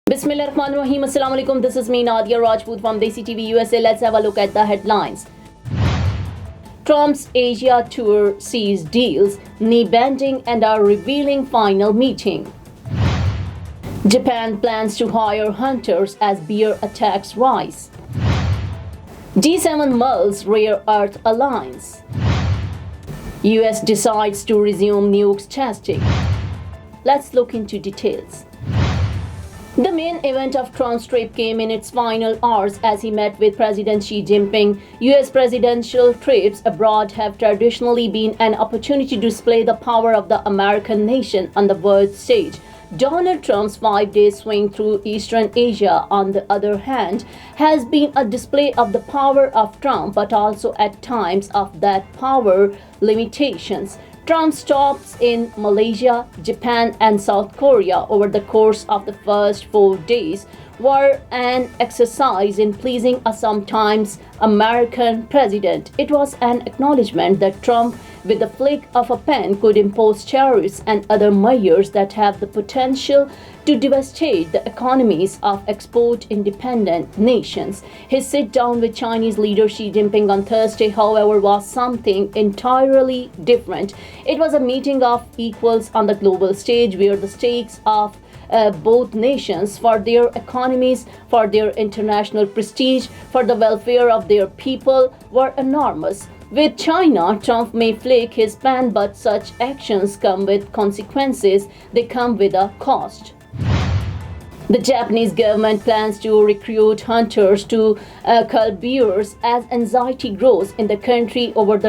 Bismillahirrahmanirrahim. Assalamu alaikum. This is me, Nadia Rajput from DESI TV USA. Let's have a look at the headlines. Trump's Asia tour sees deals, knee bending, and a revealing final meeting. Japan plans to hire hunters as bear attacks rise. G7 mulls rare earth alliance. US decides to resume nukes testing. Let's look into details. The main event of Trump's trip came in its final hours as he met with President Xi Jinping. US presidential trips abroad have traditionally been an opportunity to display the power of the American nation on the world stage. Donald Trump's 5-day swing through Eastern Asia, on the other hand, has been a display of the power of Trump, but also at times of that power limitations. Trump's stops in Malaysia, Japan, and South Korea over the course of the first 4 days were an exercise in pleasing a sometimes American president. It was an acknowledgement that Trump, with the flick of a pen, could impose tariffs and other measures that have the potential to devastate the economies of export-independent nations. His sit-down with Chinese leader Xi Jinping on Thursday, however, was something entirely different. It was a meeting of equals on the global stage where the stakes of both nations for their economies, for their international prestige, for the welfare of their people were enormous. With China, Trump may flick his pen, but such actions come with consequences. They come with a cost. The Japanese government plans to recruit hunters to cull bears as anxiety grows in the country over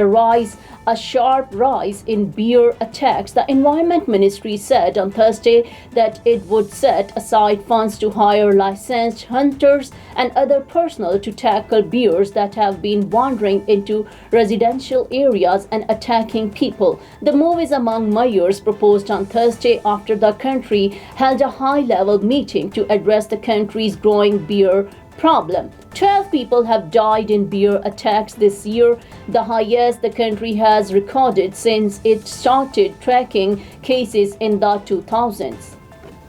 a sharp rise in bear attacks. The Environment Ministry said on Thursday that it would set aside funds to hire licensed hunters and other personnel to tackle bears that have been wandering into residential areas and attacking people. The move is among measures proposed on Thursday after the country held a high-level meeting to address the country's growing bear problem. 12 people have died in bear attacks this year, the highest the country has recorded since it started tracking cases in the 2000s.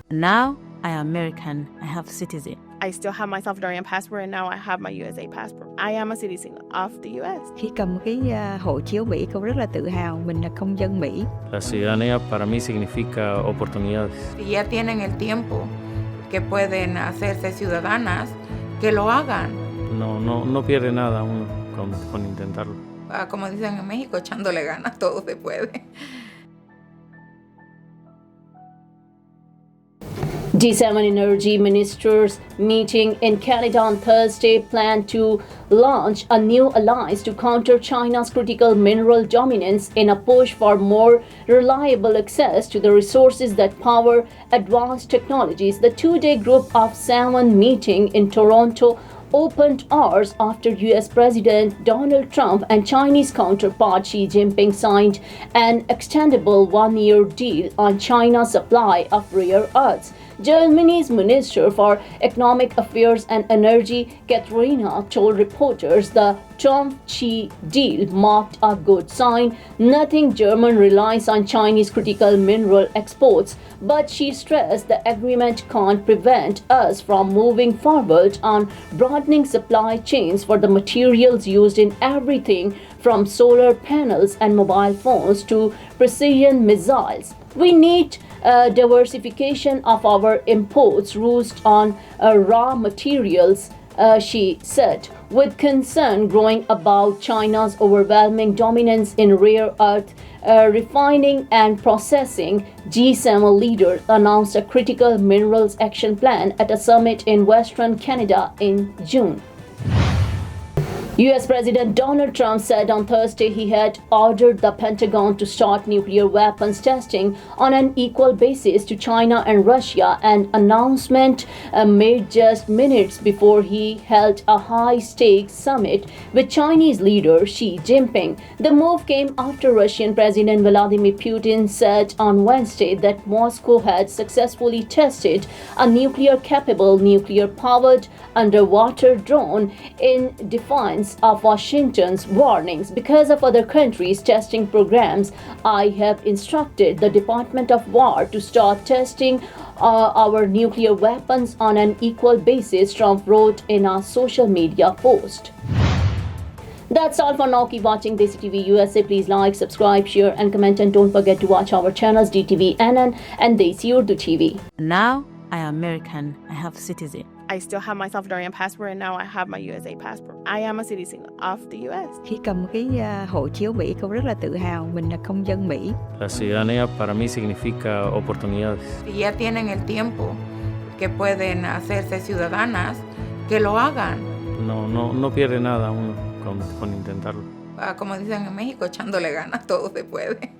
Now I am American. I have citizen. I still have my Salvadorian passport and now I have my USA passport. I am a citizen of the US. Khi cầm cái hộ chiếu Mỹ, cô rất là tự hào mình là công dân Mỹ. La ciudadanía para mí significa oportunidades. Si ya tienen el tiempo que pueden hacerse ciudadanas, que lo hagan. No pierde nada uno con intentarlo. Como dicen en México, echándole ganas, todo se puede. G7 energy ministers meeting in Canada on Thursday plan to launch a new alliance to counter China's critical mineral dominance in a push for more reliable access to the resources that power advanced technologies. The 2-day Group of 7 meeting in Toronto opened hours after US President Donald Trump and Chinese counterpart Xi Jinping signed an extendable 1-year deal on China's supply of rare earths. Germany's Minister for Economic Affairs and Energy, Katharina, told reporters the Trump-Xi deal marked a good sign. Nothing German relies on Chinese critical mineral exports, but she stressed the agreement can't prevent us from moving forward on broadening supply chains for the materials used in everything from solar panels and mobile phones to precision missiles. We need diversification of our imports rooted on raw materials, she said, with concern growing about China's overwhelming dominance in rare earth refining and processing. G7 leaders announced a critical minerals action plan at a summit in Western Canada in June. US President Donald Trump said on Thursday he had ordered the Pentagon to start nuclear weapons testing on an equal basis to China and Russia, an announcement made just minutes before he held a high-stakes summit with Chinese leader Xi Jinping. The move came after Russian President Vladimir Putin said on Wednesday that Moscow had successfully tested a nuclear-capable, nuclear-powered underwater drone in defiance of Washington's warnings. Because of other countries' testing programs, I have instructed the Department of War to start testing our nuclear weapons on an equal basis, Trump wrote in a social media post. That's all for now. Keep watching Desi TV USA. Please like, subscribe, share and comment, and don't forget to watch our channels DTVNN and Desi Urdu TV. Now I am American. I have citizen. I still have my Salvadorian passport and now I have my USA passport. I am a citizen of the US. Khi cầm cái hộ chiếu Mỹ, con rất là tự hào mình là công dân Mỹ. La ciudadanía para mí significa oportunidades. Si ya tienen el tiempo que pueden hacerse ciudadanas, que lo hagan. No pierde nada uno con intentarlo. Como dicen en México, echándole ganas, todo se puede.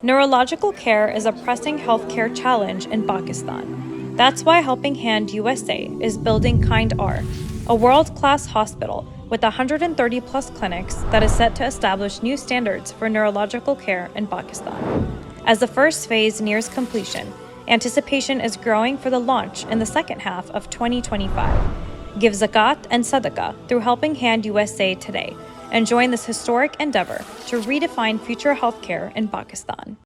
Neurological care is a pressing healthcare challenge in Pakistan. That's why Helping Hand USA is building Kind R, a world-class hospital with 130 plus clinics that is set to establish new standards for neurological care in Pakistan. As the first phase nears completion, anticipation is growing for the launch in the second half of 2025. Give zakat and sadaqah through Helping Hand USA today and join this historic endeavor to redefine future healthcare in Pakistan.